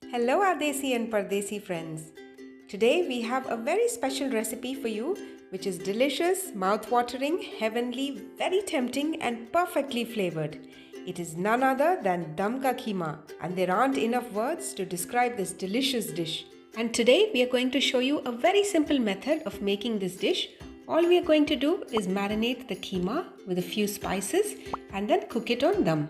Hello, our Desi and Pardesi friends. Today we have a very special recipe for you, which is delicious, mouth-watering, heavenly, very tempting, and perfectly flavored. It is none other than Dum Ka Kheema, and there aren't enough words to describe this delicious dish. And today we are going to show you a very simple method of making this dish. All we are going to do is marinate the keema with a few spices and then cook it on dum.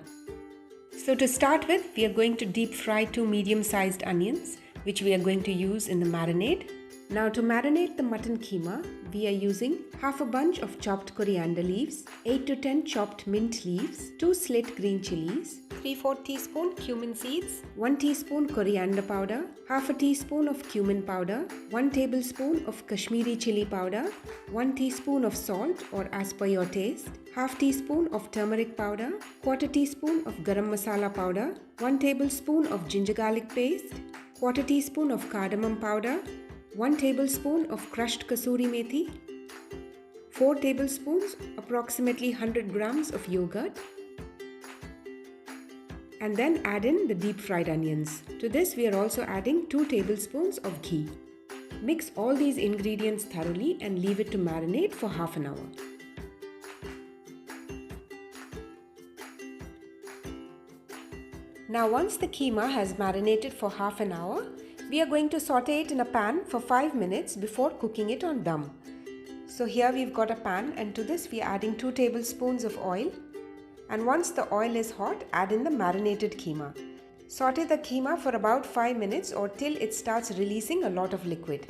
So to start with, we are going to deep fry 2 medium-sized onions, which we are going to use in the marinade. Now to marinate the mutton keema, we are using half a bunch of chopped coriander leaves, 8 to 10 chopped mint leaves, 2 slit green chilies, 3/4 teaspoon cumin seeds, 1 teaspoon coriander powder, half a teaspoon of cumin powder, 1 tablespoon of Kashmiri chili powder, 1 teaspoon of salt or as per your taste, half teaspoon of turmeric powder, quarter teaspoon of garam masala powder, 1 tablespoon of ginger garlic paste, quarter teaspoon of cardamom powder, 1 tablespoon of crushed kasuri methi, 4 tablespoons, approximately 100 grams of yogurt, and then add in the deep fried onions. To this we are also adding 2 tablespoons of ghee. Mix all these ingredients thoroughly and leave it to marinate for half an hour. Now once the keema has marinated for half an hour, we are going to saute it in a pan for 5 minutes before cooking it on dum. So here we've got a pan, and to this we are adding 2 tablespoons of oil, and once the oil is hot, add in the marinated keema. Saute the keema for about 5 minutes or till it starts releasing a lot of liquid.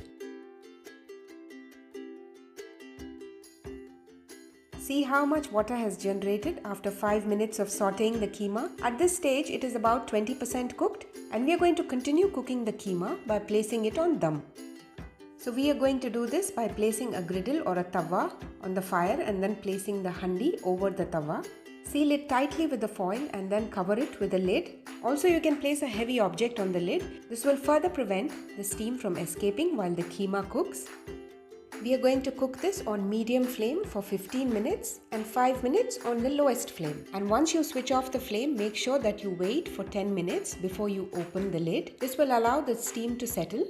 See how much water has generated after 5 minutes of sauteing the keema. At this stage, it is about 20% cooked, and we are going to continue cooking the keema by placing it on dum. So we are going to do this by placing a griddle or a tawa on the fire and then placing the handi over the tawa. Seal it tightly with the foil and then cover it with a lid. Also, you can place a heavy object on the lid. This will further prevent the steam from escaping while the keema cooks. We are going to cook this on medium flame for 15 minutes and 5 minutes on the lowest flame. And once you switch off the flame, make sure that you wait for 10 minutes before you open the lid. This will allow the steam to settle.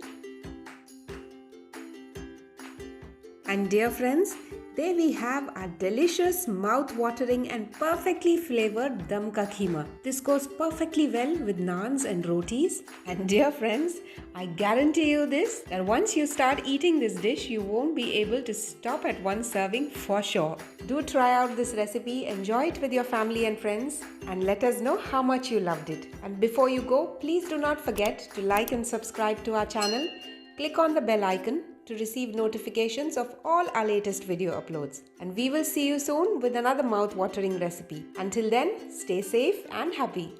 And dear friends, there we have our delicious, mouth-watering and perfectly flavored Dum Ka Kheema. This goes perfectly well with naans and rotis. And dear friends, I guarantee you this, that once you start eating this dish, you won't be able to stop at one serving for sure. Do try out this recipe, enjoy it with your family and friends, and let us know how much you loved it. And before you go, please do not forget to like and subscribe to our channel. Click on the bell icon to receive notifications of all our latest video uploads. And we will see you soon with another mouth-watering recipe. Until then, stay safe and happy.